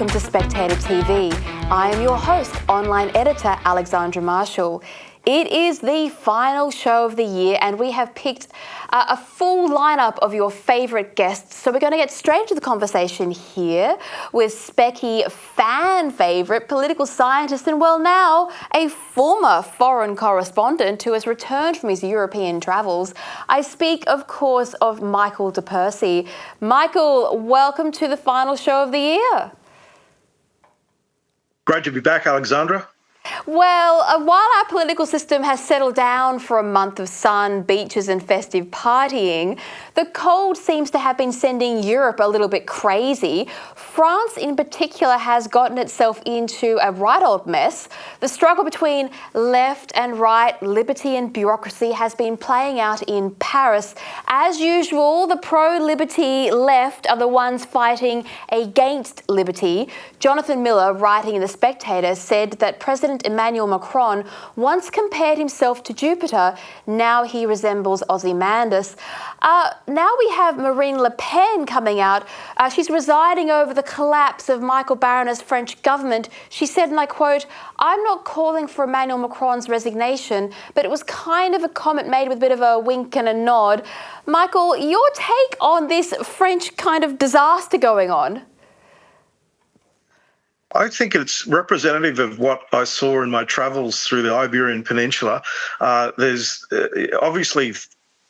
welcome to Spectator TV. I am your host, online editor Alexandra Marshall. It is the final show of the year and we have picked a full lineup of your favourite guests. So we're going to get straight into the conversation here with Specky fan favourite, political scientist and, well, now a former foreign correspondent who has returned from his European travels. I speak, of course, of Michael de Percy. Michael, welcome to the final show of the year. Great to be back, Alexandra. Well, while our political system has settled down for a month of sun, beaches and festive partying, the cold seems to have been sending Europe a little bit crazy. France in particular has gotten itself into a right old mess. The struggle between left and right, liberty and bureaucracy has been playing out in Paris. As usual, the pro-liberty left are the ones fighting against liberty. Jonathan Miller, writing in The Spectator, said that President Emmanuel Macron once compared himself to Jupiter. Now he resembles Ozymandias. Now we have Marine Le Pen coming out. She's residing over the collapse of Michael Barnier's French government. She said, and I quote, "I'm not calling for Emmanuel Macron's resignation, but it was kind of a comment made with a bit of a wink and a nod." Michael, your take on this French kind of disaster going on? I think it's representative of what I saw in my travels through the Iberian Peninsula. There's obviously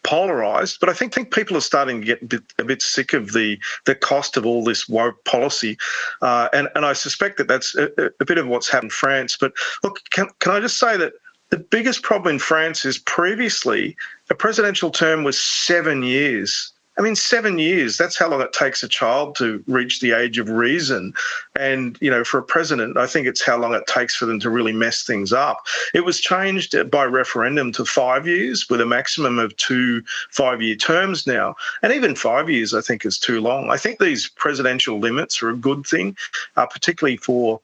polarised, but I think people are starting to get a bit sick of the cost of all this woke policy, and I suspect that that's a bit of what's happened in France. But look, can I just say that the biggest problem in France is previously a presidential term was 7 years. I mean, 7 years, that's how long it takes a child to reach the age of reason. And, you know, for a president, I think it's how long it takes for them to really mess things up. It was changed by referendum to 5 years with a maximum of 2 5-year terms now. And even 5 years, I think, is too long. I think these presidential limits are a good thing, particularly for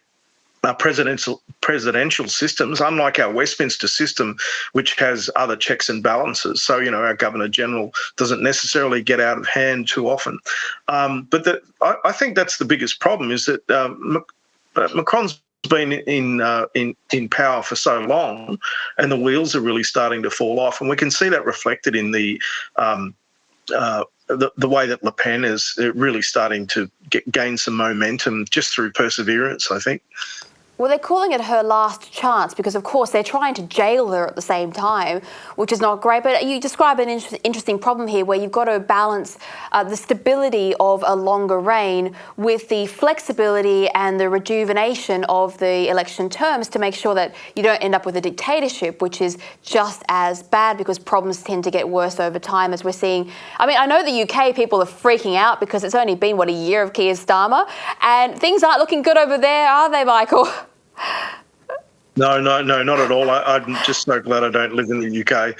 presidential systems, unlike our Westminster system, which has other checks and balances. So, you know, our Governor-General doesn't necessarily get out of hand too often. But I think that's the biggest problem, is that Macron's been in power for so long and the wheels are really starting to fall off. And we can see that reflected in the way that Le Pen is really starting to gain some momentum just through perseverance, I think. Well, they're calling it her last chance because, of course, they're trying to jail her at the same time, which is not great. But you describe an interesting problem here where you've got to balance the stability of a longer reign with the flexibility and the rejuvenation of the election terms to make sure that you don't end up with a dictatorship, which is just as bad because problems tend to get worse over time, as we're seeing. I mean, I know the UK people are freaking out because it's only been, a year of Keir Starmer, and things aren't looking good over there, are they, Michael? No, not at all. I'm just so glad I don't live in the UK.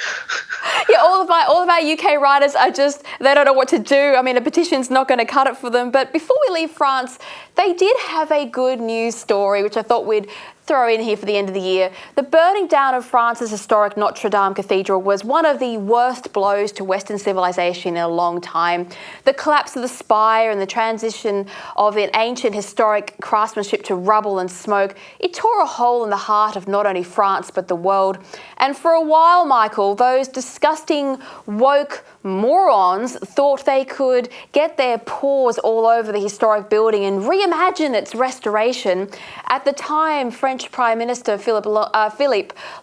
Yeah, all of our UK writers they don't know what to do. I mean, a petition's not going to cut it for them. But before we leave France, they did have a good news story, which I thought we'd throw in here for the end of the year. The burning down of France's historic Notre Dame Cathedral was one of the worst blows to Western civilization in a long time. The collapse of the spire and the transition of an ancient historic craftsmanship to rubble and smoke, it tore a hole in the heart of not only France but the world. And for a while, Michael, those disgusting woke morons thought they could get their paws all over the historic building and reimagine its restoration. At the time, French Prime Minister Philippe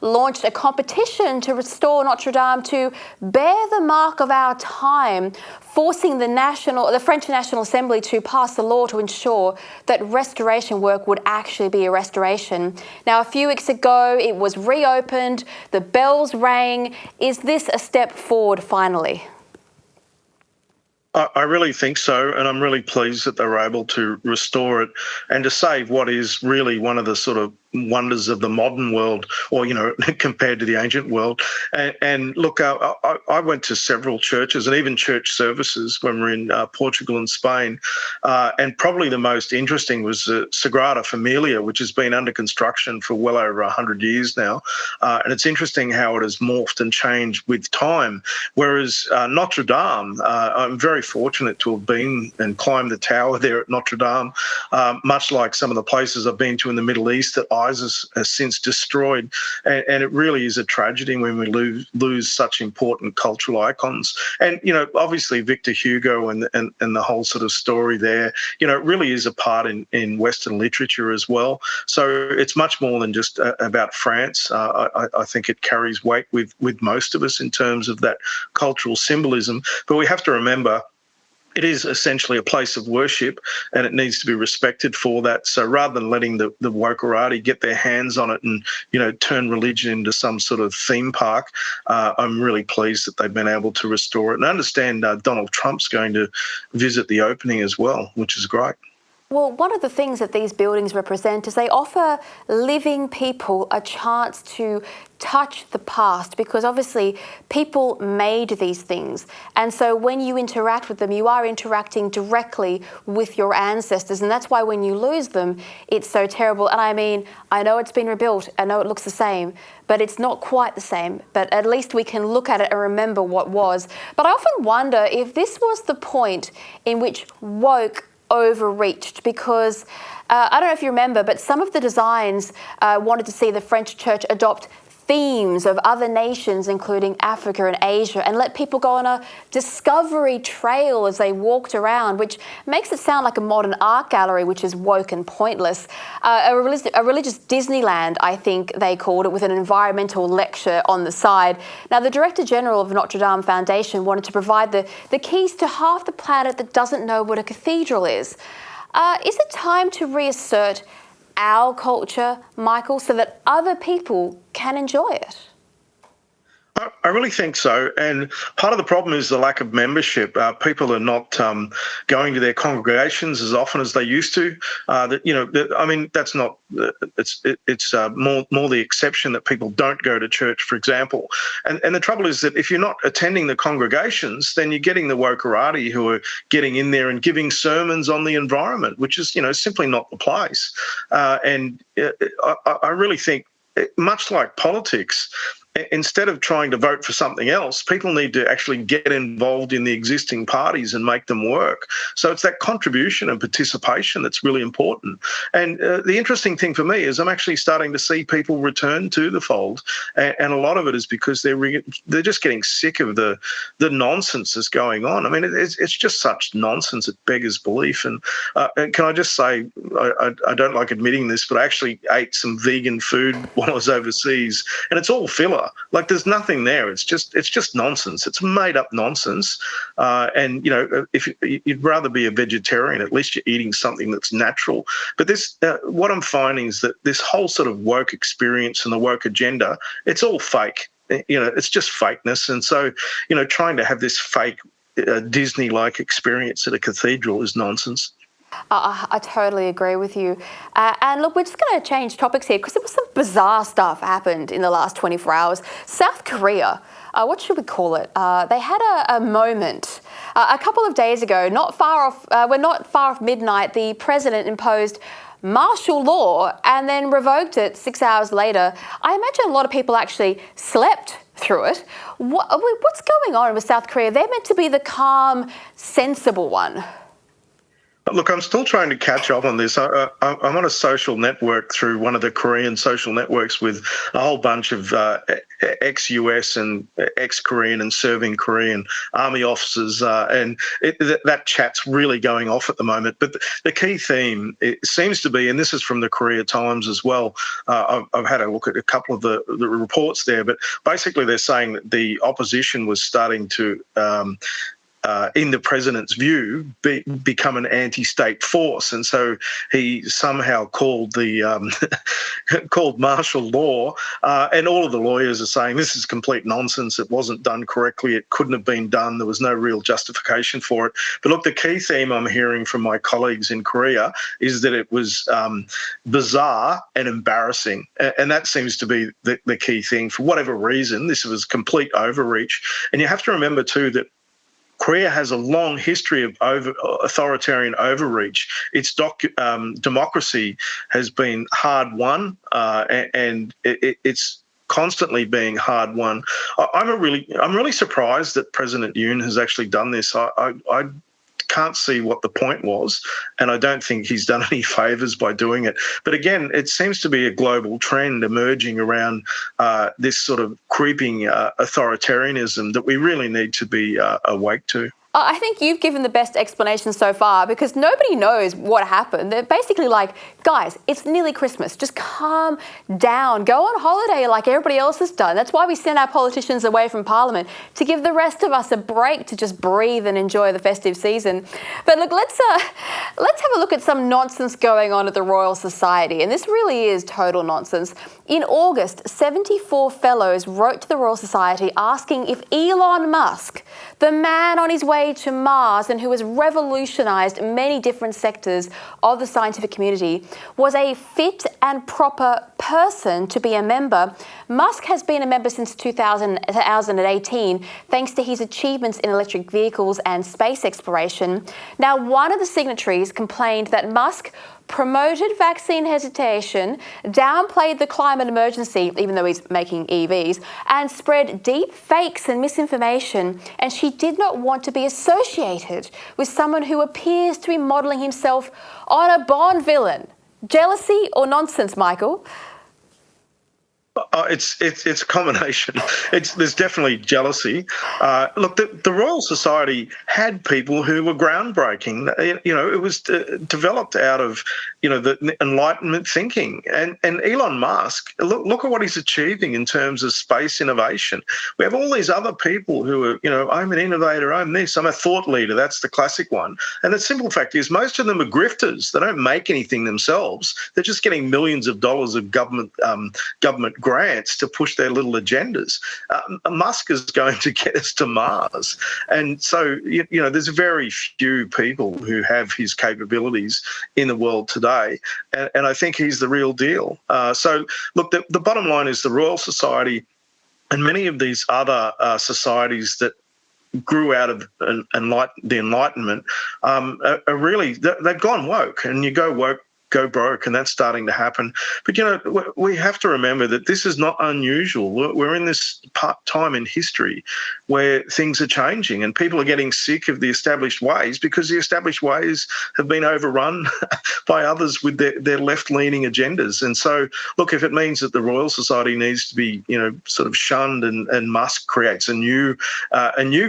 launched a competition to restore Notre Dame to bear the mark of our time, forcing the French National Assembly to pass a law to ensure that restoration work would actually be a restoration. Now, a few weeks ago, it was reopened, the bells rang. Is this a step forward finally? I really think so, and I'm really pleased that they were able to restore it and to save what is really one of the sort of wonders of the modern world, or, compared to the ancient world. And look, I went to several churches and even church services when we were in Portugal and Spain. And probably the most interesting was Sagrada Familia, which has been under construction for well over 100 years now. And it's interesting how it has morphed and changed with time. Whereas Notre Dame, I'm very fortunate to have been and climbed the tower there at Notre Dame, much like some of the places I've been to in the Middle East that ISIS has since destroyed. And it really is a tragedy when we lose such important cultural icons. And, obviously Victor Hugo and the whole sort of story there, it really is a part in Western literature as well. So it's much more than just about France. I think it carries weight with most of us in terms of that cultural symbolism. But we have to remember, it is essentially a place of worship, and it needs to be respected for that. So rather than letting the wokerati get their hands on it and, turn religion into some sort of theme park, I'm really pleased that they've been able to restore it. And I understand Donald Trump's going to visit the opening as well, which is great. Well, one of the things that these buildings represent is they offer living people a chance to touch the past, because obviously people made these things. And so when you interact with them, you are interacting directly with your ancestors. And that's why when you lose them, it's so terrible. And I mean, I know it's been rebuilt. I know it looks the same, but it's not quite the same. But at least we can look at it and remember what was. But I often wonder if this was the point in which woke overreached, because I don't know if you remember, but some of the designs wanted to see the French church adopt themes of other nations, including Africa and Asia, and let people go on a discovery trail as they walked around, which makes it sound like a modern art gallery, which is woke and pointless. A religious Disneyland, I think they called it, with an environmental lecture on the side. Now, the Director General of Notre Dame Foundation wanted to provide the keys to half the planet that doesn't know what a cathedral is. Is it time to reassert our culture, Michael, so that other people can enjoy it? I really think so. And part of the problem is the lack of membership. People are not going to their congregations as often as they used to. That's not. It's more the exception that people don't go to church, for example. And the trouble is that if you're not attending the congregations, then you're getting the wokerati who are getting in there and giving sermons on the environment, which is simply not the place. And I really think, much like politics, instead of trying to vote for something else, people need to actually get involved in the existing parties and make them work. So it's that contribution and participation that's really important. And the interesting thing for me is I'm actually starting to see people return to the fold, and a lot of it is because they're just getting sick of the nonsense that's going on. I mean, it's just such nonsense, it beggars belief. And can I just say, I don't like admitting this, but I actually ate some vegan food while I was overseas, and it's all filler. Like, there's nothing there. It's just nonsense. It's made up nonsense. And if you'd rather be a vegetarian, at least you're eating something that's natural. But this, what I'm finding is that this whole sort of woke experience and the woke agenda, it's all fake. It's just fakeness. And so, trying to have this fake Disney-like experience at a cathedral is nonsense. I totally agree with you. And look, we're just going to change topics here, because there was some bizarre stuff happened in the last 24 hours. South Korea, what should we call it? They had a moment. A couple of days ago, not far off midnight, the president imposed martial law and then revoked it 6 hours later. I imagine a lot of people actually slept through it. What's going on with South Korea? They're meant to be the calm, sensible one. Look, I'm still trying to catch up on this. I'm on a social network through one of the Korean social networks with a whole bunch of ex-US and ex-Korean and serving Korean army officers, and that chat's really going off at the moment. But the key theme, it seems to be, and this is from the Korea Times as well, I've had a look at a couple of the reports there, but basically they're saying that the opposition was starting to in the president's view, become an anti-state force, and so he somehow called the called martial law, and all of the lawyers are saying this is complete nonsense. It wasn't done correctly. It couldn't have been done. There was no real justification for it. But look, the key theme I'm hearing from my colleagues in Korea is that it was bizarre and embarrassing, and that seems to be the key thing. For whatever reason, this was complete overreach, and you have to remember too that Korea has a long history of authoritarian overreach. Its democracy has been hard won, and it's constantly being hard won. I'm really surprised that President Yoon has actually done this. I can't see what the point was, and I don't think he's done any favours by doing it. But again, it seems to be a global trend emerging around this sort of creeping authoritarianism that we really need to be awake to. I think you've given the best explanation so far, because nobody knows what happened. They're basically like, guys, it's nearly Christmas. Just calm down. Go on holiday like everybody else has done. That's why we send our politicians away from Parliament, to give the rest of us a break to just breathe and enjoy the festive season. But look, let's have a look at some nonsense going on at the Royal Society. And this really is total nonsense. In August, 74 fellows wrote to the Royal Society asking if Elon Musk, the man on his way to Mars and who has revolutionised many different sectors of the scientific community, was a fit and proper person to be a member. Musk has been a member since 2018, thanks to his achievements in electric vehicles and space exploration. Now, one of the signatories complained that Musk promoted vaccine hesitation, downplayed the climate emergency, even though he's making EVs, and spread deep fakes and misinformation. And she did not want to be associated with someone who appears to be modelling himself on a Bond villain. Jealousy or nonsense, Michael? It's a combination. There's definitely jealousy. Look, the Royal Society had people who were groundbreaking. It was developed out of the Enlightenment thinking. And Elon Musk, look at what he's achieving in terms of space innovation. We have all these other people who are, I'm an innovator, I'm this, I'm a thought leader. That's the classic one. And the simple fact is, most of them are grifters. They don't make anything themselves. They're just getting millions of dollars of government grants to push their little agendas. Musk is going to get us to Mars. And so, there's very few people who have his capabilities in the world today. And I think he's the real deal. So, look, the bottom line is the Royal Society and many of these other societies that grew out of the Enlightenment are really, they've gone woke. And you go woke, go broke, and that's starting to happen. But, we have to remember that this is not unusual. We're in this time in history where things are changing and people are getting sick of the established ways, because the established ways have been overrun by others with their left-leaning agendas. And so, look, if it means that the Royal Society needs to be, sort of shunned and Musk creates a new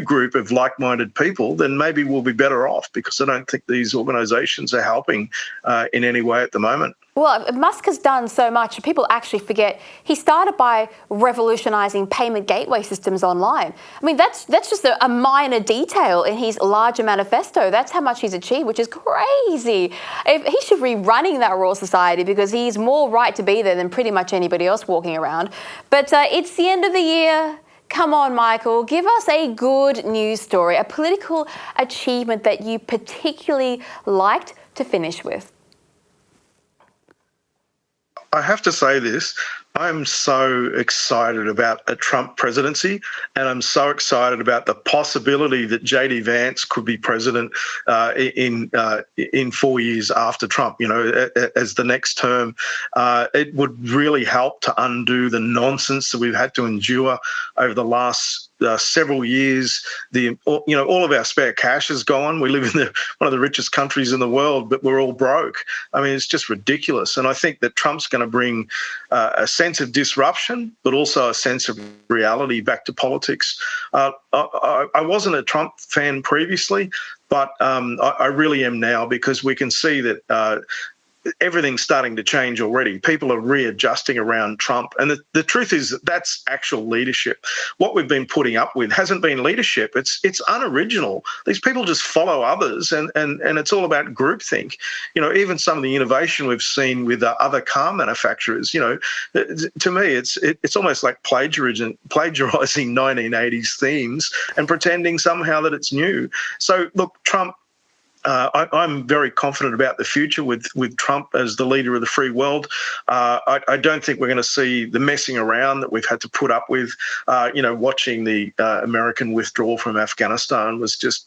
group of like-minded people, then maybe we'll be better off, because I don't think these organisations are helping in any way at the moment. Well, Musk has done so much, people actually forget he started by revolutionising payment gateway systems online. I mean, that's just a minor detail in his larger manifesto. That's how much he's achieved, which is crazy. He should be running that Royal Society, because he's more right to be there than pretty much anybody else walking around. But it's the end of the year. Come on, Michael, give us a good news story, a political achievement that you particularly liked to finish with. I have to say this. I'm so excited about a Trump presidency, and I'm so excited about the possibility that JD Vance could be president in 4 years after Trump, as the next term. It would really help to undo the nonsense that we've had to endure over the last several years. All of our spare cash is gone. We live in one of the richest countries in the world, but we're all broke. I mean, it's just ridiculous. And I think that Trump's going to bring a sense of disruption, but also a sense of reality back to politics. I wasn't a Trump fan previously, but I really am now, because we can see that everything's starting to change already. People are readjusting around Trump. And the truth is that's actual leadership. What we've been putting up with hasn't been leadership. It's unoriginal. These people just follow others, and it's all about groupthink. Even some of the innovation we've seen with other car manufacturers, to me, it's almost like plagiarizing 1980s themes and pretending somehow that it's new. So, look, Trump, I'm very confident about the future with Trump as the leader of the free world. I don't think we're going to see the messing around that we've had to put up with. Watching the American withdrawal from Afghanistan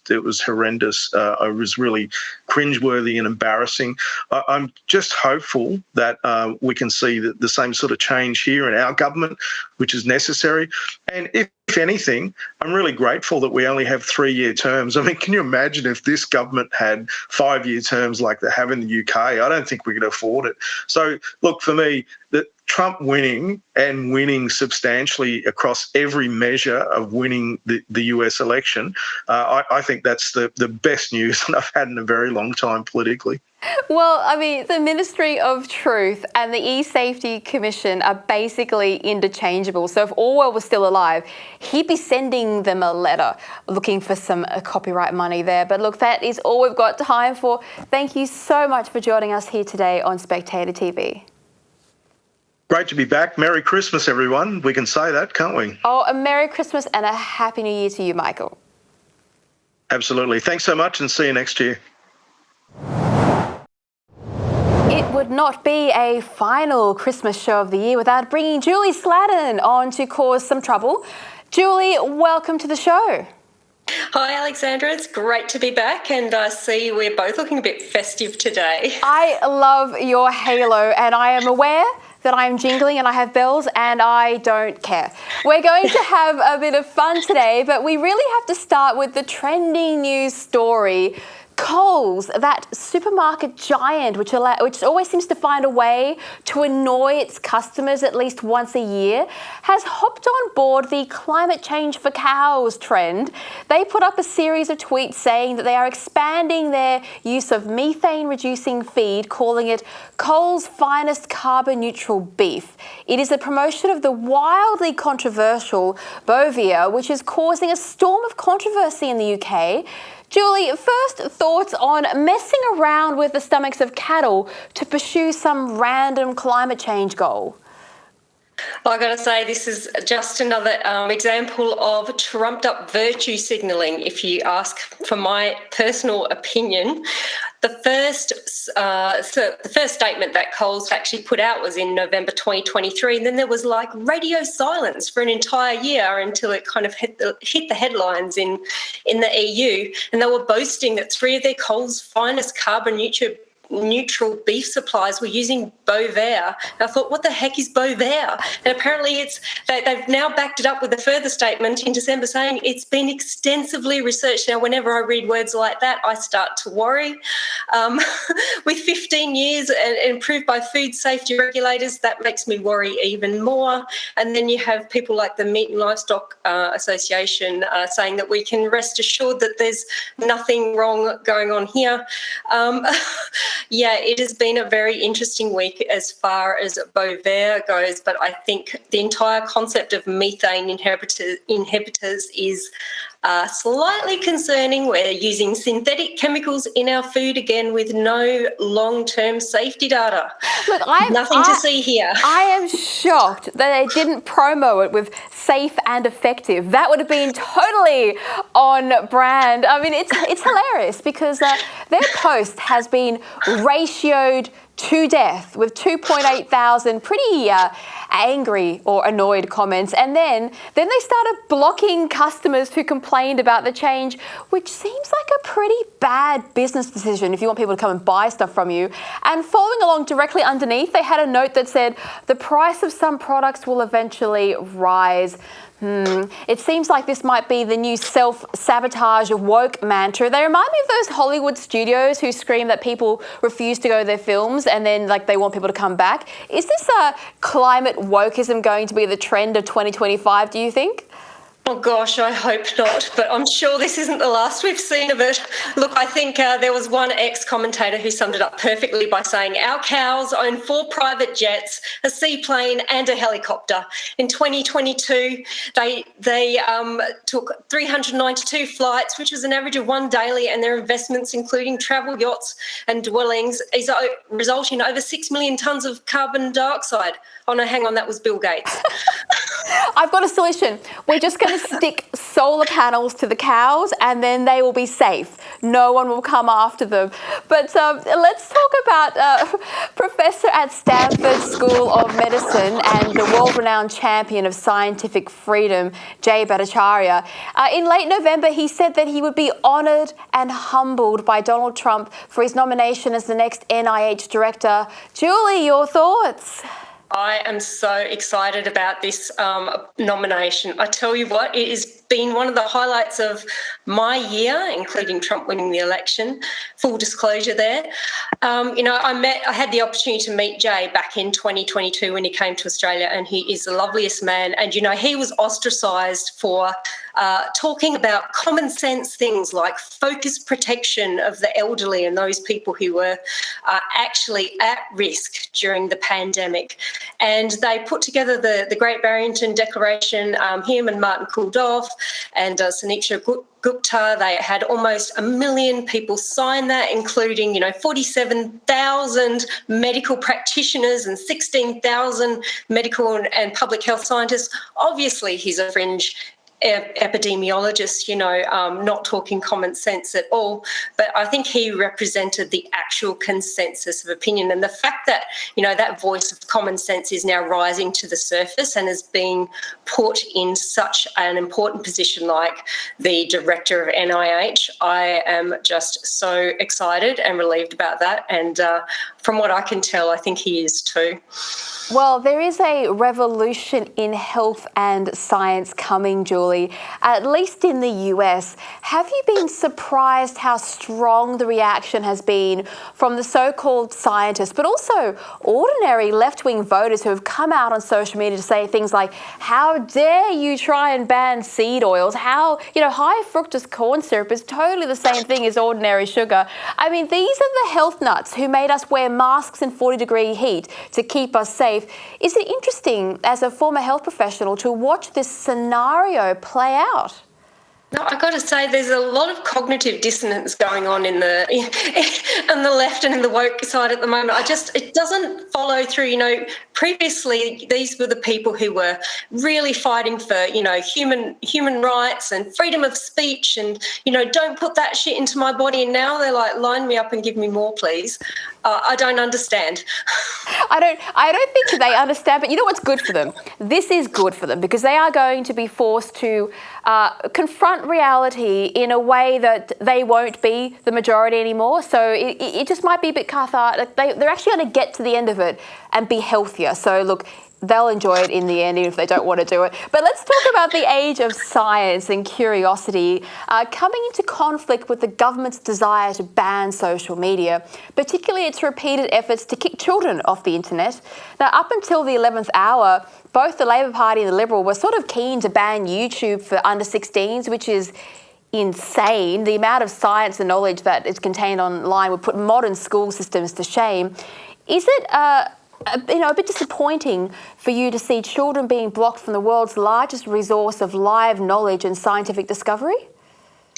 it was horrendous. It was really cringeworthy and embarrassing. I'm just hopeful that we can see the same sort of change here in our government, which is necessary. And if anything, I'm really grateful that we only have 3-year terms. I mean, can you imagine if this government had 5-year terms like they have in the UK? I don't think we could afford it. So, look, for me, that Trump winning and winning substantially across every measure of winning the US election, I think that's the best news that I've had in a very long time politically. Well, I mean, the Ministry of Truth and the E-Safety Commission are basically interchangeable. So if Orwell was still alive, he'd be sending them a letter looking for some copyright money there. But look, that is all we've got time for. Thank you so much for joining us here today on Spectator TV. Great to be back. Merry Christmas, everyone. We can say that, can't we? Oh, a Merry Christmas and a Happy New Year to you, Michael. Absolutely. Thanks so much, and see you next year. It would not be a final Christmas show of the year without bringing Julie Sladden on to cause some trouble. Julie, welcome to the show. Hi, Alexandra. It's great to be back, and I see we're both looking a bit festive today. I love your halo, and I am aware that I am jingling and I have bells, and I don't care. We're going to have a bit of fun today, but we really have to start with the trending news story. Coles, that supermarket giant, which always seems to find a way to annoy its customers at least once a year, has hopped on board the climate change for cows trend. They put up a series of tweets saying that they are expanding their use of methane-reducing feed, calling it Coles' finest carbon-neutral beef. It is a promotion of the wildly controversial Bovia, which is causing a storm of controversy in the UK. Julie, first thoughts on messing around with the stomachs of cattle to pursue some random climate change goal? Well, I've got to say, this is just another example of trumped-up virtue signalling, if you ask for my personal opinion. The first statement that Coles actually put out was in November 2023, and then there was like radio silence for an entire year until it kind of hit the headlines in the EU, and they were boasting that 3 of their Coles' finest carbon neutral beef supplies were using Bovia. And I thought, what the heck is Bovia? And apparently they've now backed it up with a further statement in December saying it's been extensively researched. Now, whenever I read words like that, I start to worry. With 15 years and approved by food safety regulators, that makes me worry even more. And then you have people like the Meat and Livestock Association saying that we can rest assured that there's nothing wrong going on here. Yeah, it has been a very interesting week as far as Bovia goes, but I think the entire concept of methane inhibitors is slightly concerning. We're using synthetic chemicals in our food again with no long-term safety data. Look, nothing to see here. I am shocked that they didn't promo it with safe and effective. That would have been totally on brand. I mean, it's hilarious because their post has been ratioed to death with 2.8 thousand pretty angry or annoyed comments, and then they started blocking customers who complained about the change, which seems like a pretty bad business decision if you want people to come and buy stuff from you. And following along directly underneath, they had a note that said the price of some products will eventually rise. It seems like this might be the new self-sabotage woke mantra. They remind me of those Hollywood studios who scream that people refuse to go to their films and then they want people to come back. Is this climate wokeism going to be the trend of 2025, do you think? Oh gosh, I hope not, but I'm sure this isn't the last we've seen of it. Look, I think there was one ex-commentator who summed it up perfectly by saying, our cows own 4 private jets, a seaplane and a helicopter. In 2022, they took 392 flights, which was an average of 1 daily, and their investments, including travel yachts and dwellings, is resulting in over 6 million tonnes of carbon dioxide. Oh no, hang on, that was Bill Gates. I've got a solution. We're just going to stick solar panels to the cows and then they will be safe. No one will come after them. But let's talk about Professor at Stanford School of Medicine and the world-renowned champion of scientific freedom, Jay Bhattacharya. In late November, he said that he would be honoured and humbled by Donald Trump for his nomination as the next NIH director. Julie, your thoughts? I am so excited about this nomination. I tell you what, it has been one of the highlights of my year, including Trump winning the election. Full disclosure there. I had the opportunity to meet Jay back in 2022 when he came to Australia, and he is the loveliest man. And, he was ostracised for talking about common sense things like focused protection of the elderly and those people who were actually at risk during the pandemic. And they put together the Great Barrington Declaration, him and Martin Kulldorff and Sunitsa Gupta. They had almost 1 million people sign that, including, 47,000 medical practitioners and 16,000 medical and public health scientists. Obviously, he's a fringe epidemiologist, not talking common sense at all. But I think he represented the actual consensus of opinion. And the fact that, that voice of common sense is now rising to the surface and is being put in such an important position like the director of NIH, I am just so excited and relieved about that. And from what I can tell, I think he is too. Well, there is a revolution in health and science coming, Julie, at least in the US. Have you been surprised how strong the reaction has been from the so-called scientists, but also ordinary left-wing voters who have come out on social media to say things like, how dare you try and ban seed oils? How, high fructose corn syrup is totally the same thing as ordinary sugar. I mean, these are the health nuts who made us wear masks in 40-degree heat to keep us safe. Is it interesting, as a former health professional, to watch this scenario play out? No, I've got to say there's a lot of cognitive dissonance going on on the left and in the woke side at the moment. It doesn't follow through. Previously these were the people who were really fighting for, human rights and freedom of speech and, don't put that shit into my body. And now they're like, line me up and give me more, please. I don't understand. I don't think they understand, but you know what's good for them? This is good for them because they are going to be forced to confront reality in a way that they won't be the majority anymore. So it just might be a bit cathartic. They're actually going to get to the end of it and be healthier. So look, they'll enjoy it in the end, even if they don't want to do it. But let's talk about the age of science and curiosity coming into conflict with the government's desire to ban social media, particularly its repeated efforts to kick children off the internet. Now, up until the 11th hour, both the Labor Party and the Liberal were sort of keen to ban YouTube for under 16s, which is insane. The amount of science and knowledge that is contained online would put modern school systems to shame. Is it a bit disappointing for you to see children being blocked from the world's largest resource of live knowledge and scientific discovery?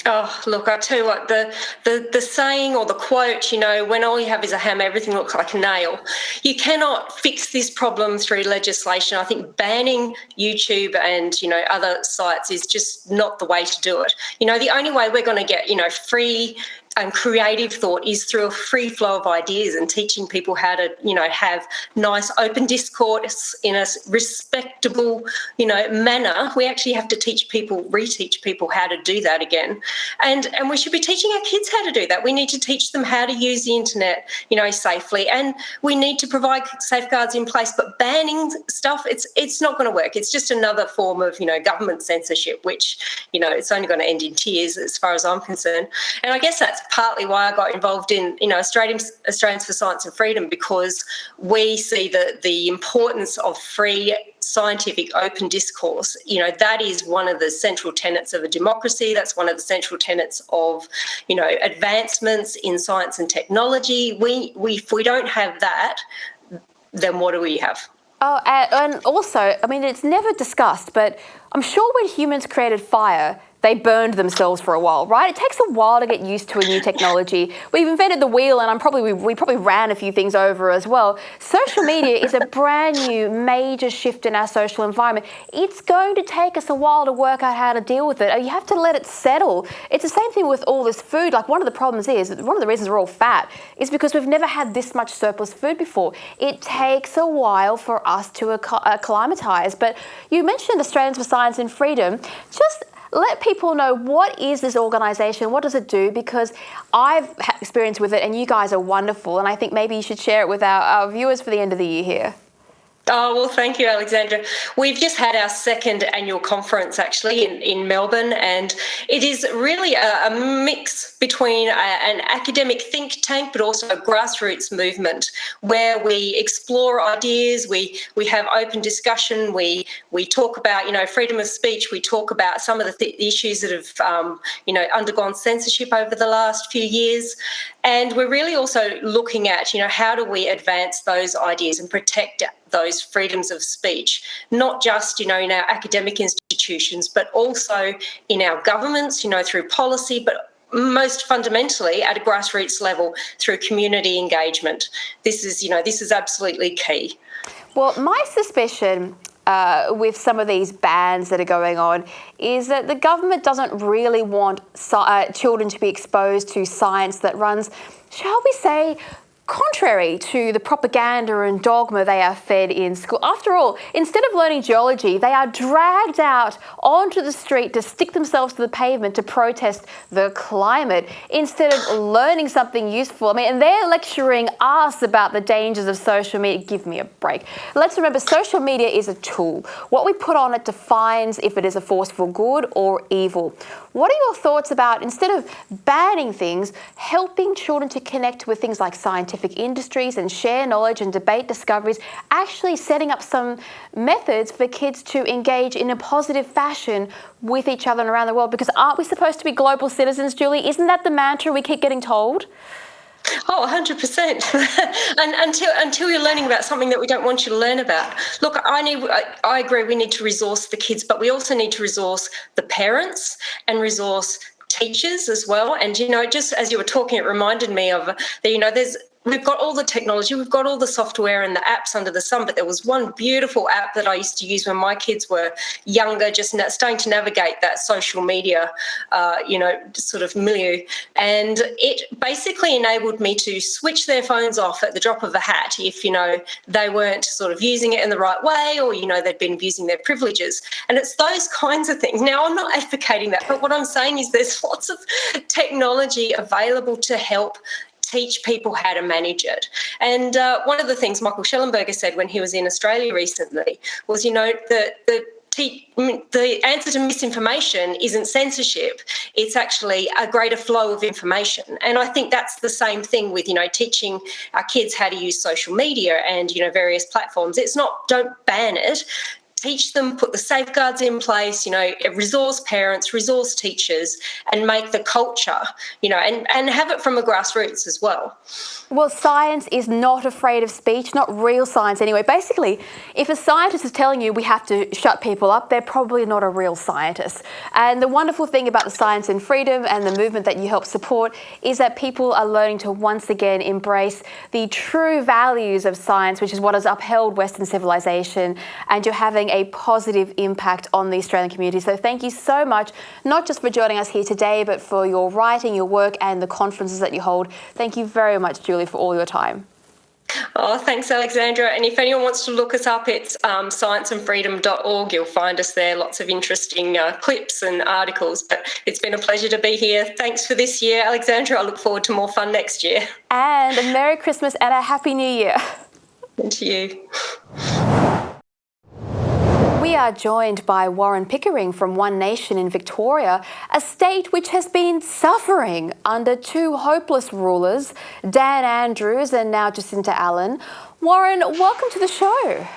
Oh, look, I tell you what, the saying or the quote, when all you have is a hammer, everything looks like a nail. You cannot fix this problem through legislation. I think banning YouTube and, other sites is just not the way to do it. The only way we're going to get, free and creative thought is through a free flow of ideas and teaching people how to, have nice open discourse in a respectable, manner. We actually have to reteach people how to do that again. And we should be teaching our kids how to do that. We need to teach them how to use the internet, safely. And we need to provide safeguards in place. But banning stuff, it's not going to work. It's just another form of, government censorship, which, it's only going to end in tears as far as I'm concerned. And I guess that's partly why I got involved in, Australians for Science and Freedom, because we see the importance of free scientific open discourse. That is one of the central tenets of a democracy. That's one of the central tenets of, advancements in science and technology. If we don't have that, then what do we have? Oh, and also, I mean, it's never discussed, but I'm sure when humans created fire, they burned themselves for a while, right? It takes a while to get used to a new technology. We've invented the wheel, and we probably ran a few things over as well. Social media is a brand new major shift in our social environment. It's going to take us a while to work out how to deal with it. You have to let it settle. It's the same thing with all this food. Like, one of the problems is, one of the reasons we're all fat is because we've never had this much surplus food before. It takes a while for us to acclimatise. But you mentioned Australians for Science and Freedom. Just let people know, what is this organisation? What does it do? Because I've had experience with it and you guys are wonderful, and I think maybe you should share it with our viewers for the end of the year here. Oh, well, thank you, Alexandra. We've just had our second annual conference, actually, in Melbourne, and it is really a mix between an academic think tank but also a grassroots movement where we explore ideas, we have open discussion, we talk about, freedom of speech, we talk about some of the issues that have, undergone censorship over the last few years, and we're really also looking at, how do we advance those ideas and protect those freedoms of speech, not just, in our academic institutions, but also in our governments, through policy, but most fundamentally at a grassroots level through community engagement. This is absolutely key. Well, my suspicion with some of these bans that are going on is that the government doesn't really want children to be exposed to science that runs, shall we say, contrary to the propaganda and dogma they are fed in school. After all, instead of learning geology, they are dragged out onto the street to stick themselves to the pavement to protest the climate instead of learning something useful. I mean, and they're lecturing us about the dangers of social media. Give me a break. Let's remember, social media is a tool. What we put on it defines if it is a force for good or evil. What are your thoughts about, instead of banning things, helping children to connect with things like scientific industries and share knowledge and debate discoveries, actually setting up some methods for kids to engage in a positive fashion with each other and around the world? Because aren't we supposed to be global citizens, Julie? Isn't that the mantra we keep getting told? Oh, 100%. And until you're learning about something that we don't want you to learn about. Look, I agree we need to resource the kids, but we also need to resource the parents and resource teachers as well. And, just as you were talking, it reminded me of, we've got all the technology, we've got all the software and the apps under the sun, but there was one beautiful app that I used to use when my kids were younger, just starting to navigate that social media, sort of milieu. And it basically enabled me to switch their phones off at the drop of a hat if, they weren't sort of using it in the right way, or, they'd been abusing their privileges. And it's those kinds of things. Now, I'm not advocating that, but what I'm saying is there's lots of technology available to help teach people how to manage it. And one of the things Michael Schellenberger said when he was in Australia recently was, the answer to misinformation isn't censorship, it's actually a greater flow of information. And I think that's the same thing with, teaching our kids how to use social media and, various platforms. It's not, don't ban it. Teach them, put the safeguards in place, resource parents, resource teachers, and make the culture, and have it from a grassroots as well. Well, science is not afraid of speech, not real science anyway. Basically, if a scientist is telling you we have to shut people up, they're probably not a real scientist. And the wonderful thing about the Science and Freedom and the movement that you help support is that people are learning to once again embrace the true values of science, which is what has upheld Western civilization, and you're having a positive impact on the Australian community. So thank you so much, not just for joining us here today, but for your writing, your work, and the conferences that you hold. Thank you very much, Julie, for all your time. Oh, thanks, Alexandra. And if anyone wants to look us up, it's scienceandfreedom.org. You'll find us there, lots of interesting clips and articles. But it's been a pleasure to be here. Thanks for this year, Alexandra. I look forward to more fun next year. And a Merry Christmas and a Happy New Year. And to you. We are joined by Warren Pickering from One Nation in Victoria, a state which has been suffering under two hopeless rulers, Dan Andrews and now Jacinta Allen. Warren, welcome to the show.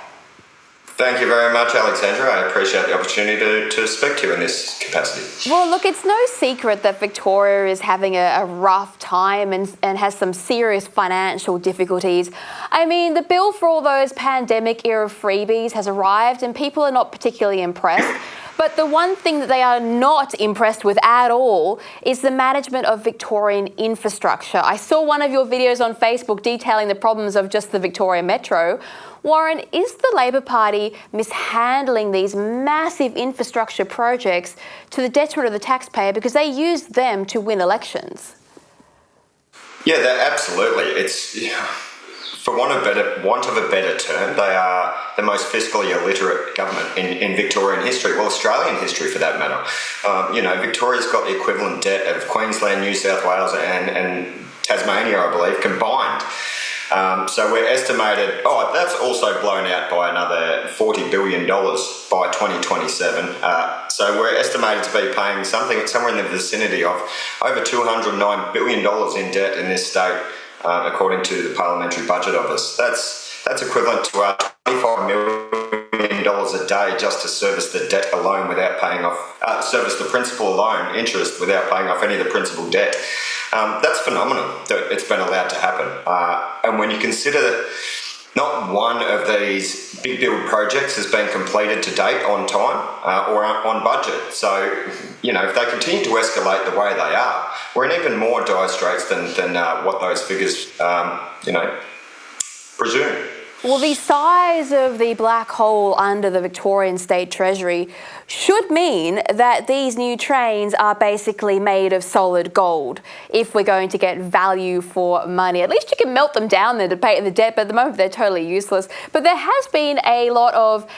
Thank you very much, Alexandra. I appreciate the opportunity to speak to you in this capacity. Well, look, it's no secret that Victoria is having a rough time and has some serious financial difficulties. I mean, the bill for all those pandemic-era freebies has arrived and people are not particularly impressed. But the one thing that they are not impressed with at all is the management of Victorian infrastructure. I saw one of your videos on Facebook detailing the problems of just the Victoria Metro. Warren, is the Labor Party mishandling these massive infrastructure projects to the detriment of the taxpayer because they use them to win elections? Yeah, absolutely. It's, for want of a better term, they are the most fiscally illiterate government in Victorian history, well, Australian history for that matter. Victoria's got the equivalent debt of Queensland, New South Wales and Tasmania, I believe, combined. So we're estimated, that's also blown out by another $40 billion by 2027. So we're estimated to be paying somewhere in the vicinity of over $209 billion in debt in this state, according to the Parliamentary Budget Office. That's equivalent to $25 million a day just to service the debt alone without paying off, service the principal alone, interest, without paying off any of the principal debt. That's phenomenal that it's been allowed to happen. And when you consider that not one of these big build projects has been completed to date on time or on budget. So, if they continue to escalate the way they are, we're in even more dire straits than what those figures, presume. Well, the size of the black hole under the Victorian State Treasury should mean that these new trains are basically made of solid gold if we're going to get value for money. At least you can melt them down there to pay the debt, but at the moment they're totally useless. But there has been a lot of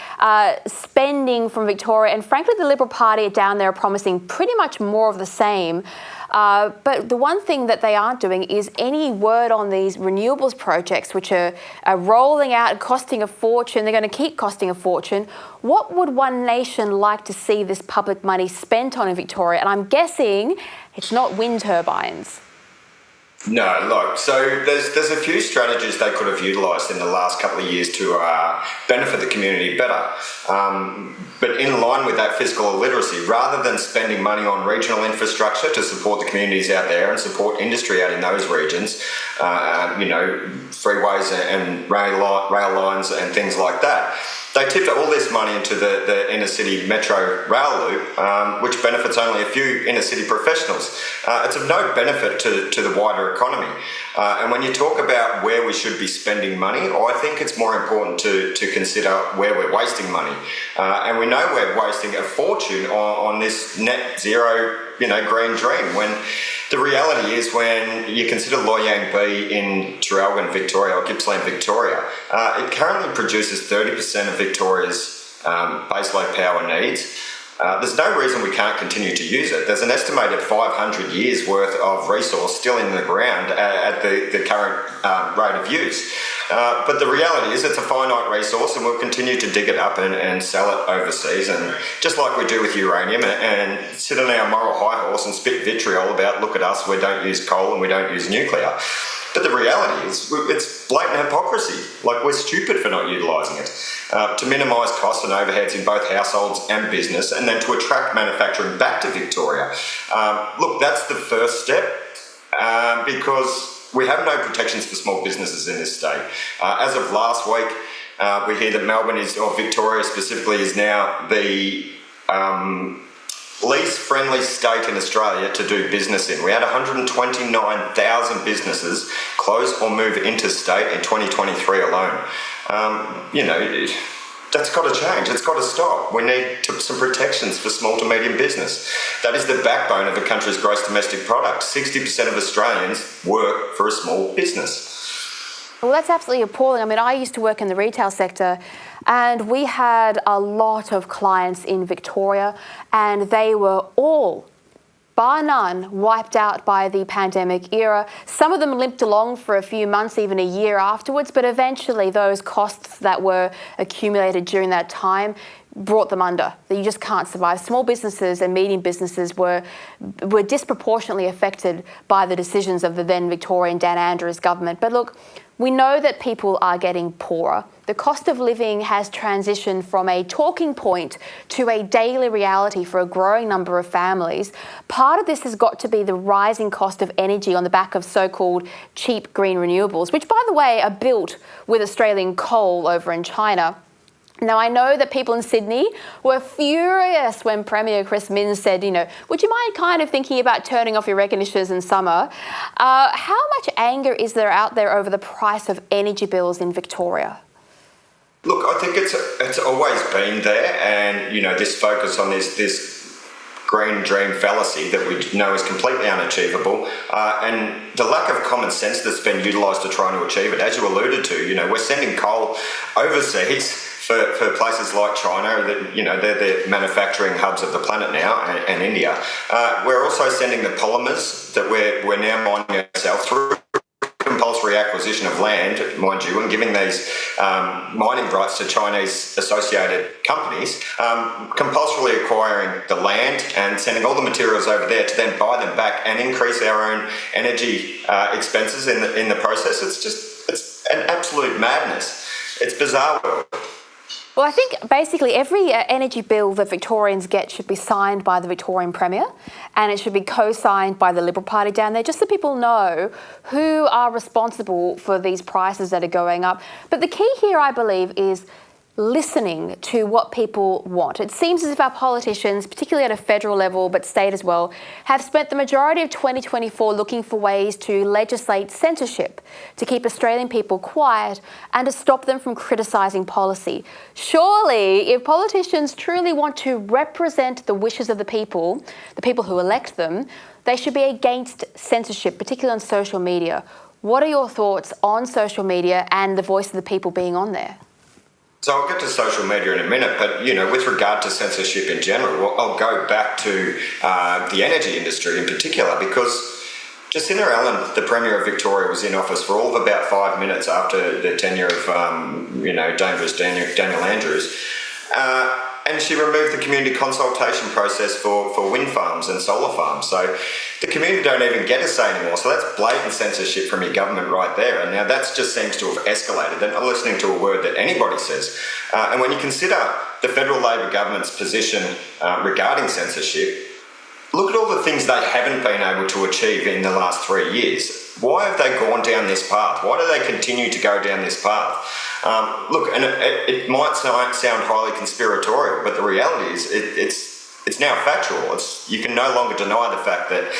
spending from Victoria, and frankly the Liberal Party down there are promising pretty much more of the same. But the one thing that they aren't doing is any word on these renewables projects, which are rolling out and costing a fortune. They're going to keep costing a fortune. What would One Nation like to see this public money spent on in Victoria? And I'm guessing it's not wind turbines. No, look, so there's a few strategies they could have utilised in the last couple of years to benefit the community better. But in line with that fiscal illiteracy, rather than spending money on regional infrastructure to support the communities out there and support industry out in those regions, freeways and rail lines and things like that, they tipped all this money into the inner city metro rail loop, which benefits only a few inner city professionals. It's of no benefit to the wider economy. And when you talk about where we should be spending money, I think it's more important to consider where we're wasting money. And we know we're wasting a fortune on this net zero, green dream, when the reality is when you consider Loy Yang B in Traralgon, Victoria, or Gippsland, Victoria, it currently produces 30% of Victoria's baseload power needs. There's no reason we can't continue to use it. There's an estimated 500 years worth of resource still in the ground at the current rate of use. But the reality is it's a finite resource and we'll continue to dig it up and sell it overseas, and just like we do with uranium, and sit on our moral high horse and spit vitriol about, look at us, we don't use coal and we don't use nuclear. But the reality is it's blatant hypocrisy. Like, we're stupid for not utilising it. To minimise costs and overheads in both households and business, and then to attract manufacturing back to Victoria. Look, that's the first step, because we have no protections for small businesses in this state. As of last week, we hear that Melbourne or Victoria specifically, is now the least friendly state in Australia to do business in. We had 129,000 businesses close or move interstate in 2023 alone. That's got to change. It's got to stop. We need some protections for small to medium business. That is the backbone of a country's gross domestic product. 60% of Australians work for a small business. Well, that's absolutely appalling. I mean, I used to work in the retail sector, and we had a lot of clients in Victoria, and they were all bar none, wiped out by the pandemic era. Some of them limped along for a few months, even a year afterwards, but eventually those costs that were accumulated during that time brought them under. That you just can't survive. Small businesses and medium businesses were disproportionately affected by the decisions of the then Victorian Dan Andrews government. But look, we know that people are getting poorer. The cost of living has transitioned from a talking point to a daily reality for a growing number of families. Part of this has got to be the rising cost of energy on the back of so-called cheap green renewables, which, by the way, are built with Australian coal over in China. Now, I know that people in Sydney were furious when Premier Chris Minns said, would you mind kind of thinking about turning off your air conditioners in summer? How much anger is there out there over the price of energy bills in Victoria? Look, I think it's always been there, and this focus on this green dream fallacy that we know is completely unachievable, and the lack of common sense that's been utilised to try to achieve it. As you alluded to, we're sending coal overseas for places like China, that they're the manufacturing hubs of the planet now, and India. We're also sending the polymers that we're now mining ourselves through compulsory acquisition of land, mind you, and giving these mining rights to Chinese associated companies, compulsorily acquiring the land and sending all the materials over there to then buy them back and increase our own energy expenses in the process. It's an absolute madness. It's bizarre. Well, I think basically every energy bill that Victorians get should be signed by the Victorian Premier, and it should be co-signed by the Liberal Party down there, just so people know who are responsible for these prices that are going up. But the key here, I believe, is listening to what people want. It seems as if our politicians, particularly at a federal level, but state as well, have spent the majority of 2024 looking for ways to legislate censorship, to keep Australian people quiet and to stop them from criticising policy. Surely, if politicians truly want to represent the wishes of the people who elect them, they should be against censorship, particularly on social media. What are your thoughts on social media and the voice of the people being on there? So I'll get to social media in a minute, but with regard to censorship in general, I'll go back to the energy industry in particular, because Jacinda Allen, the Premier of Victoria, was in office for all of about 5 minutes after the tenure of dangerous Daniel Andrews, and she removed the community consultation process for wind farms and solar farms. So the community don't even get a say anymore. So that's blatant censorship from your government right there. And now that just seems to have escalated. They're not listening to a word that anybody says. And when you consider the federal Labor government's position regarding censorship, look at all the things they haven't been able to achieve in the last 3 years. Why have they gone down this path? Why do they continue to go down this path? Look, and it might sound highly conspiratorial, but the reality is it's now factual. You can no longer deny the fact that,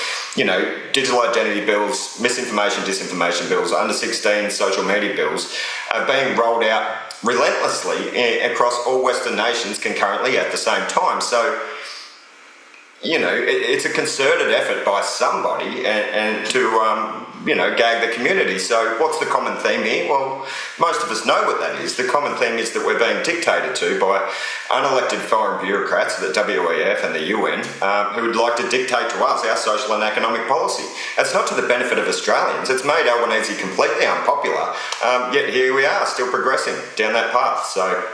digital identity bills, misinformation, disinformation bills, under 16 social media bills are being rolled out relentlessly across all Western nations concurrently at the same time. So, it's a concerted effort by somebody and to, gag the community. So what's the common theme here? Well, most of us know what that is. The common theme is that we're being dictated to by unelected foreign bureaucrats, the WEF and the UN, who would like to dictate to us our social and economic policy. It's not to the benefit of Australians. It's made Albanese completely unpopular, yet here we are, still progressing down that path. So...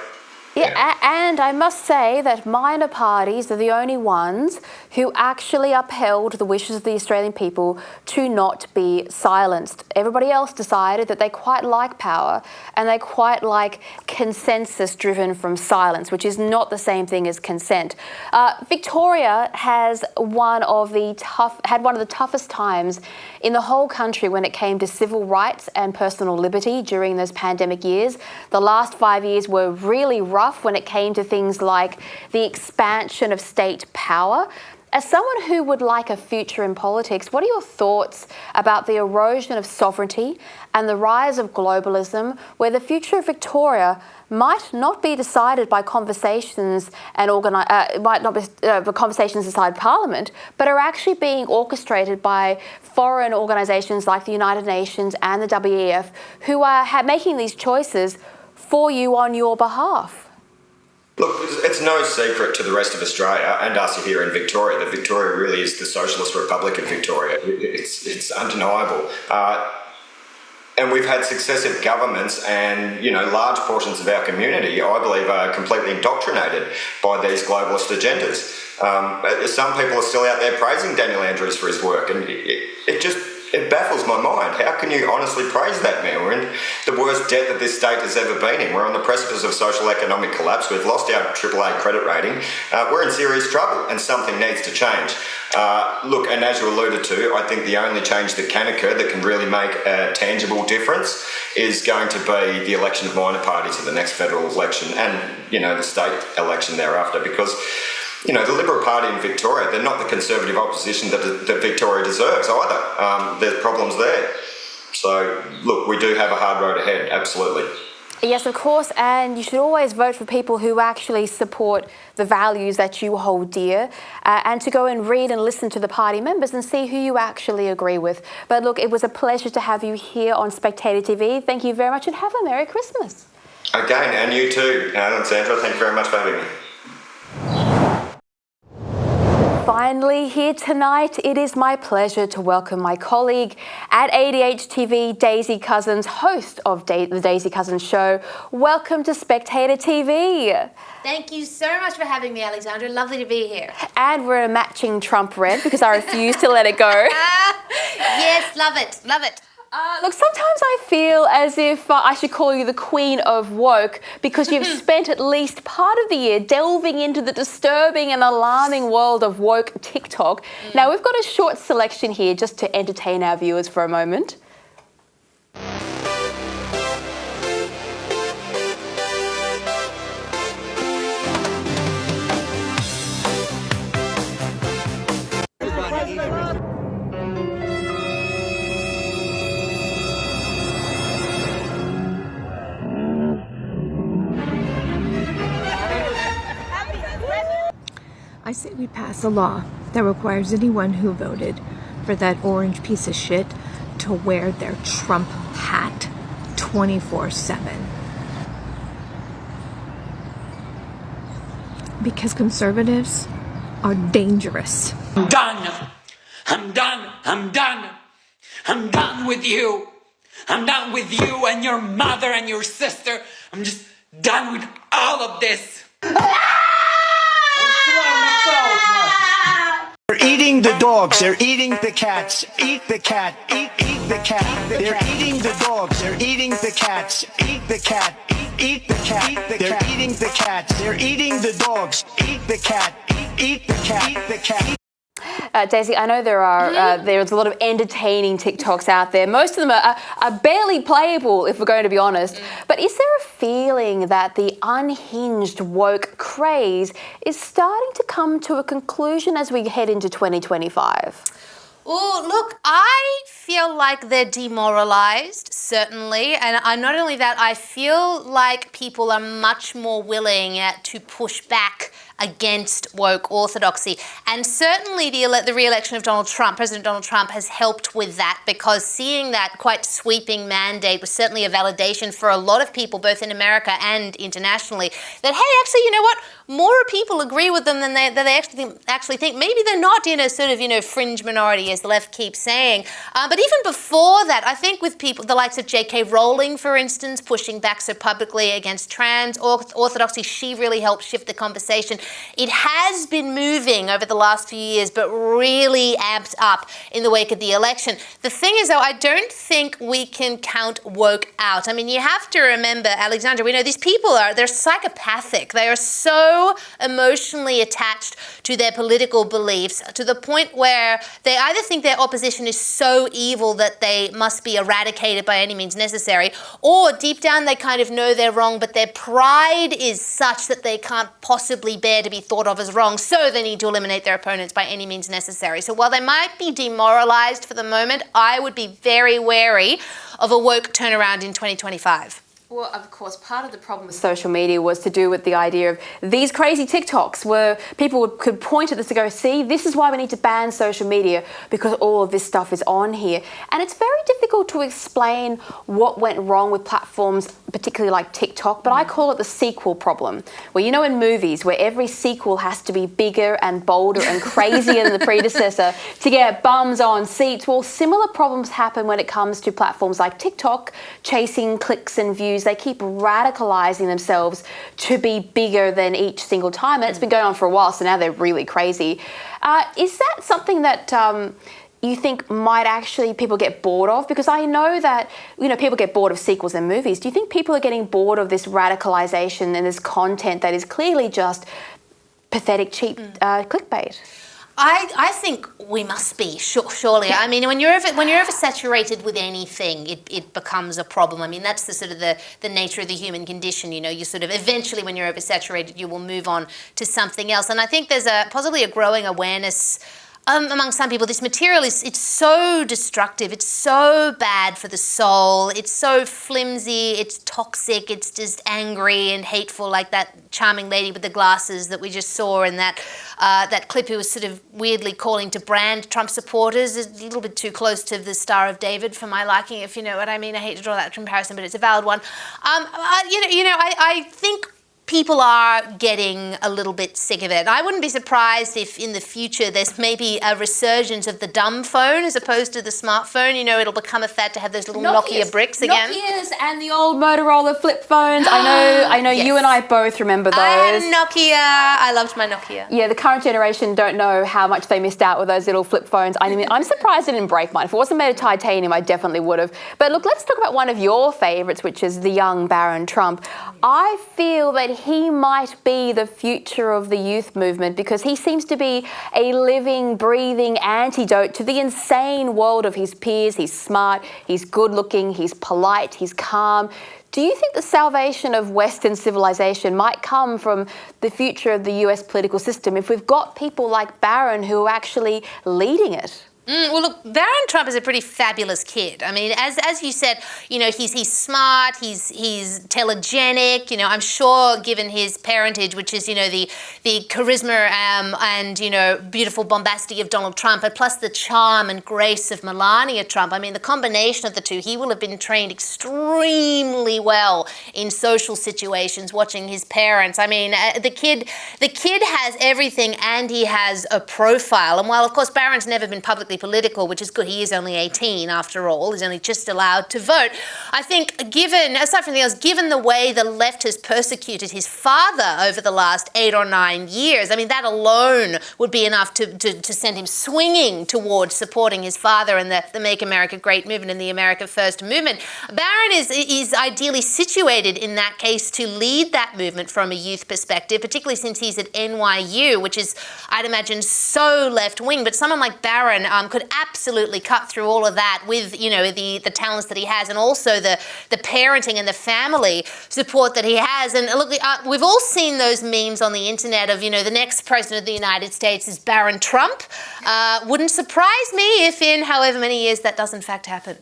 Yeah, and I must say that minor parties are the only ones who actually upheld the wishes of the Australian people to not be silenced. Everybody else decided that they quite like power and they quite like consensus driven from silence, which is not the same thing as consent. Victoria has had one of the toughest times in the whole country when it came to civil rights and personal liberty during those pandemic years. The last 5 years were really rough when it came to things like the expansion of state power. As someone who would like a future in politics, what are your thoughts about the erosion of sovereignty and the rise of globalism, where the future of Victoria might not be decided by conversations and conversations inside Parliament, but are actually being orchestrated by foreign organisations like the United Nations and the WEF, who are making these choices for you on your behalf? Look, it's no secret to the rest of Australia and us here in Victoria that Victoria really is the Socialist Republic of Victoria. It's undeniable. And we've had successive governments and, large portions of our community, I believe, are completely indoctrinated by these globalist agendas. Some people are still out there praising Daniel Andrews for his work, and it baffles my mind. How can you honestly praise that man? We're in the worst debt that this state has ever been in. We're on the precipice of social economic collapse. We've lost our AAA credit rating. We're in serious trouble, and something needs to change. Look, and as you alluded to, I think the only change that can occur that can really make a tangible difference is going to be the election of minor parties at the next federal election and, the state election thereafter, because the Liberal Party in Victoria, they're not the conservative opposition that Victoria deserves either. There's problems there. So, look, we do have a hard road ahead, absolutely. Yes, of course, and you should always vote for people who actually support the values that you hold dear, and to go and read and listen to the party members and see who you actually agree with. But look, it was a pleasure to have you here on Spectator TV. Thank you very much and have a Merry Christmas. Again, and you too, Alexandra. Thank you very much for having me. Finally here tonight, it is my pleasure to welcome my colleague at ADH TV, Daisy Cousens, host of the Daisy Cousens Show. Welcome to Spectator TV. Thank you so much for having me, Alexandra. Lovely to be here. And we're a matching Trump red because I refuse to let it go. Yes, love it, love it. Look, sometimes I feel as if I should call you the Queen of Woke because you've spent at least part of the year delving into the disturbing and alarming world of woke TikTok. Now, we've got a short selection here just to entertain our viewers for a moment. I say we pass a law that requires anyone who voted for that orange piece of shit to wear their Trump hat 24/7. Because conservatives are dangerous. I'm done. I'm done. I'm done. I'm done with you. I'm done with you and your mother and your sister. I'm just done with all of this. They're eating the dogs, they're eating the cats. Eat the cat, eat the cat. They're eating the dogs, they're eating the cats. Eat the cat, eat the cat. They're eating the cats, they're eating the dogs. Eat the cat, eat the cat. Eat the cat. Daisy, I know there's a lot of entertaining TikToks out there. Most of them are barely playable, if we're going to be honest. But is there a feeling that the unhinged woke craze is starting to come to a conclusion as we head into 2025? Oh, look, I feel like they're demoralised, certainly. And not only that, I feel like people are much more willing to push back against woke orthodoxy. And certainly the re-election of President Donald Trump has helped with that, because seeing that quite sweeping mandate was certainly a validation for a lot of people, both in America and internationally, that, hey, actually, you know what? More people agree with them than they actually think. Maybe they're not in a sort of, fringe minority, as the left keeps saying. But even before that, I think with people, the likes of J.K. Rowling, for instance, pushing back so publicly against trans orthodoxy, she really helped shift the conversation. It has been moving over the last few years, but really amped up in the wake of the election. The thing is, though, I don't think we can count woke out. I mean, you have to remember, Alexandra, we know these people they're psychopathic. They are so emotionally attached to their political beliefs to the point where they either think their opposition is so evil that they must be eradicated by any means necessary, or deep down they kind of know they're wrong, but their pride is such that they can't possibly bear to be thought of as wrong, so they need to eliminate their opponents by any means necessary. So while they might be demoralized for the moment, I would be very wary of a woke turnaround in 2025. Well, of course, part of the problem with social media was to do with the idea of these crazy TikToks where people could point at this and go, see, this is why we need to ban social media because all of this stuff is on here. And it's very difficult to explain what went wrong with platforms, particularly like TikTok, but I call it the sequel problem, where, you know, in movies where every sequel has to be bigger and bolder and crazier than the predecessor to get bums on seats. Well, similar problems happen when it comes to platforms like TikTok, chasing clicks and views. They keep radicalizing themselves to be bigger than each single time. And it's been going on for a while, so now they're really crazy. Is that something that you think might actually people get bored of? Because I know that, you know, people get bored of sequels and movies. Do you think people are getting bored of this radicalization and this content that is clearly just pathetic, cheap clickbait? I think we must be, surely. I mean, when you're oversaturated with anything, it becomes a problem. I mean, that's the sort of the nature of the human condition. You know, you sort of eventually, when you're oversaturated, you will move on to something else. And I think there's possibly a growing awareness among some people. This material it's so destructive, it's so bad for the soul, it's so flimsy, it's toxic, it's just angry and hateful, like that charming lady with the glasses that we just saw in that clip who was sort of weirdly calling to brand Trump supporters. A little bit too close to the Star of David for my liking, if you know what I mean. I hate to draw that comparison, but it's a valid one. I think people are getting a little bit sick of it. I wouldn't be surprised if in the future there's maybe a resurgence of the dumb phone as opposed to the smartphone. You know, it'll become a fad to have those little Nokia bricks again. Nokias and the old Motorola flip phones. I know. Yes. You and I both remember those. I had a Nokia. I loved my Nokia. Yeah, the current generation don't know how much they missed out with those little flip phones. I mean, I'm surprised it didn't break mine. If it wasn't made of titanium, I definitely would have. But look, let's talk about one of your favourites, which is the young Baron Trump. I feel that he might be the future of the youth movement because he seems to be a living, breathing antidote to the insane world of his peers. He's smart, he's good looking, he's polite, he's calm. Do you think the salvation of Western civilization might come from the future of the US political system if we've got people like Barron who are actually leading it? Well, look, Baron Trump is a pretty fabulous kid. I mean, as you said, you know, he's smart, he's telegenic. You know, I'm sure, given his parentage, which is, you know, the charisma and, you know, beautiful bombacity of Donald Trump, and plus the charm and grace of Melania Trump. I mean, the combination of the two, he will have been trained extremely well in social situations, watching his parents. I mean, the kid has everything, and he has a profile. And while, of course, Barron's never been publicly political, which is good. He is only 18 after all. He's only just allowed to vote. I think aside from anything else, given the way the left has persecuted his father over the last 8 or 9 years, I mean, that alone would be enough to send him swinging towards supporting his father and the Make America Great movement and the America First movement. Barron is ideally situated in that case to lead that movement from a youth perspective, particularly since he's at NYU, which is, I'd imagine, so left-wing. But someone like Barron could absolutely cut through all of that with, you know, the talents that he has, and also the parenting and the family support that he has. And look, we've all seen those memes on the internet of, you know, the next president of the United States is Baron Trump. Wouldn't surprise me if in however many years that does in fact happen.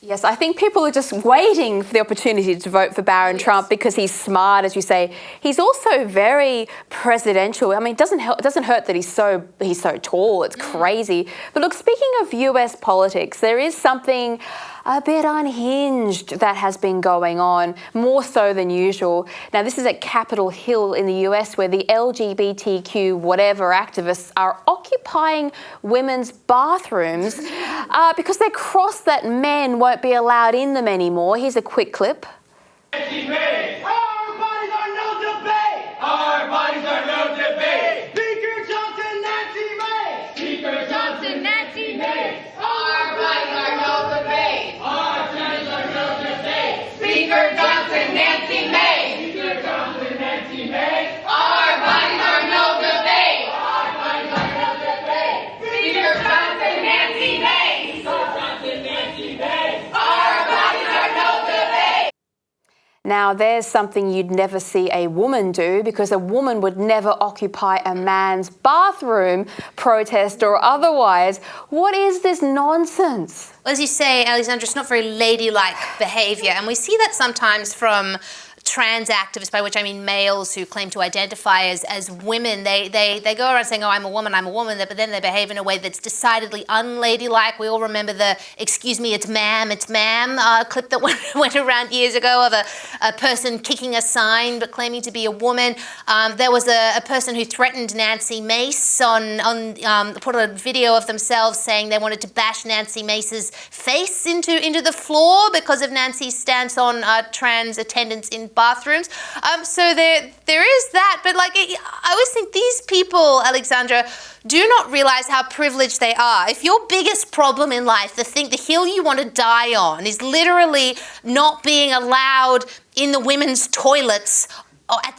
Yes, I think people are just waiting for the opportunity to vote for Baron Trump because he's smart, as you say. He's also very presidential. I mean, it doesn't hurt that he's so tall. It's crazy. But look, speaking of US politics, there is something a bit unhinged that has been going on, more so than usual. Now, this is at Capitol Hill in the US, where the LGBTQ whatever activists are occupying women's bathrooms because they're cross that men won't be allowed in them anymore. Here's a quick clip. Our bodies are no debate! Our bodies are no debate! Speaker Johnson, Nancy May! Speaker Johnson, Nancy May! Our bodies are no debate! Our bodies are no debate! Speaker Johnson, Nancy May! Speaker Johnson, Nancy May! Our bodies are no debate! Our bodies are no debate! Speaker Johnson, Nancy May! Speaker Johnson, Nancy May! Our bodies are no debate! Now, there's something you'd never see a woman do, because a woman would never occupy a man's bathroom, protest or otherwise. What is this nonsense? As you say, Alexandra, it's not very ladylike behaviour, and we see that sometimes from trans activists, by which I mean males who claim to identify as women. They go around saying, oh, I'm a woman, but then they behave in a way that's decidedly unladylike. We all remember the excuse me, it's ma'am, clip that went around years ago of a person kicking a sign but claiming to be a woman. There was a person who threatened Nancy Mace put a video of themselves saying they wanted to bash Nancy Mace's face into the floor because of Nancy's stance on trans attendance in bathrooms. So there is that, but like I always think these people, Alexandra, do not realize how privileged they are. If your biggest problem in life, the hill you want to die on, is literally not being allowed in the women's toilets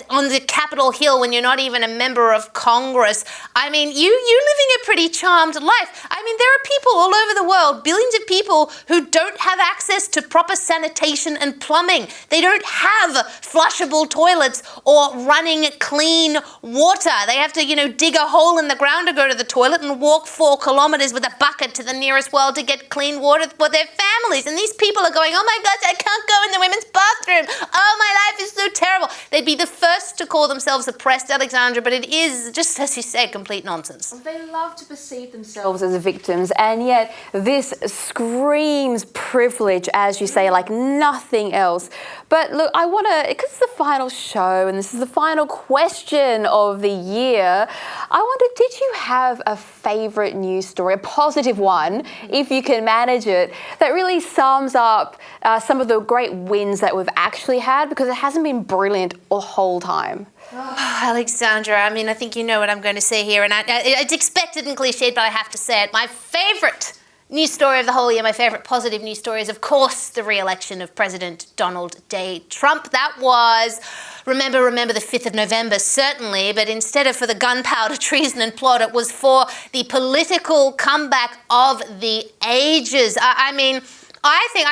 on the Capitol Hill when you're not even a member of Congress. I mean, you're living a pretty charmed life. I mean, there are people all over the world, billions of people, who don't have access to proper sanitation and plumbing. They don't have flushable toilets or running clean water. They have to, dig a hole in the ground to go to the toilet and walk 4 kilometers with a bucket to the nearest well to get clean water for their families. And these people are going, oh my God, I can't go in the women's bathroom. Oh, my life is so terrible. They'd be the first to call themselves oppressed, Alexandra, but it is, just as you say, complete nonsense. They love to perceive themselves as victims, and yet this screams privilege, as you say, like nothing else. But look, I want to, because it's the final show and this is the final question of the year, I wonder, did you have a favourite news story, a positive one, if you can manage it, that really sums up some of the great wins that we've actually had, because it hasn't been brilliant the whole time? Oh, Alexandra, I mean, I think you know what I'm going to say here, and it's expected and cliched, but I have to say it. My favourite news story of the whole year, my favourite positive news story is, of course, the re-election of President Donald J. Trump. That was, remember the 5th of November, certainly, but instead of for the gunpowder treason and plot, it was for the political comeback of the ages. I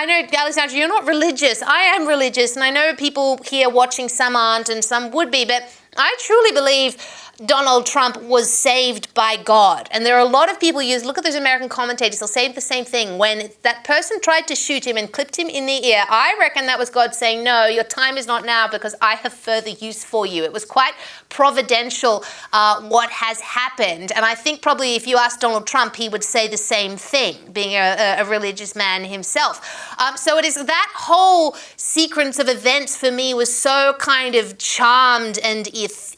know, Alexandra, you're not religious. I am religious, and I know people here watching, some aren't and some would be, but I truly believe Donald Trump was saved by God. And there are a lot of people look at those American commentators, they'll say the same thing. When that person tried to shoot him and clipped him in the ear, I reckon that was God saying, no, your time is not now because I have further use for you. It was quite providential what has happened. And I think probably if you asked Donald Trump, he would say the same thing, being a religious man himself. So it is that whole sequence of events for me was so kind of charmed and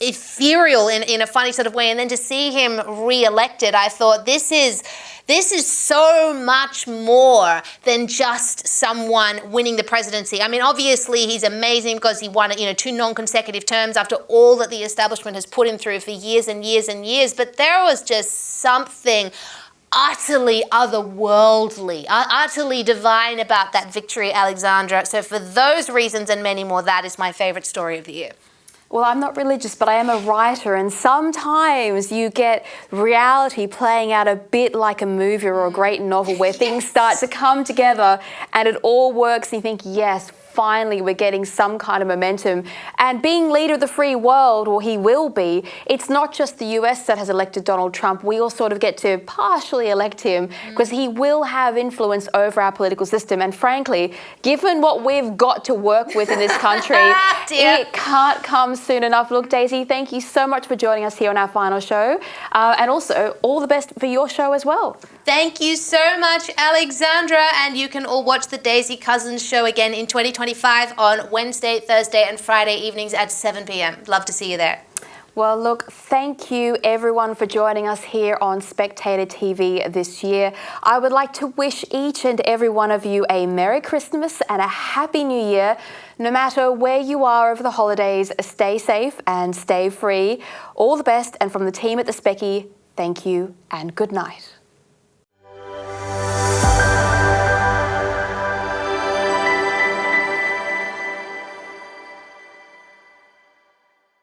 ethereal in a funny sort of way, and then to see him re-elected, I thought this is so much more than just someone winning the presidency. I mean, obviously he's amazing because he won 2 non-consecutive terms after all that the establishment has put him through for years and years and years, but there was just something utterly otherworldly, utterly divine about that victory, Alexandra. So for those reasons and many more, that is my favourite story of the year. Well, I'm not religious, but I am a writer, and sometimes you get reality playing out a bit like a movie or a great novel where things start to come together and it all works and you think, yes, finally we're getting some kind of momentum. And being leader of the free world, or he will be, it's not just the US that has elected Donald Trump. We all sort of get to partially elect him because he will have influence over our political system. And frankly, given what we've got to work with in this country, it can't come soon enough. Look, Daisy, thank you so much for joining us here on our final show. And also, all the best for your show as well. Thank you so much, Alexandra. And you can all watch the Daisy Cousens show again in 2025 on Wednesday, Thursday and Friday evenings at 7 p.m. Love to see you there. Well, look, thank you everyone for joining us here on Spectator TV this year. I would like to wish each and every one of you a Merry Christmas and a Happy New Year. No matter where you are over the holidays, stay safe and stay free. All the best, and from the team at the Specky, thank you and good night.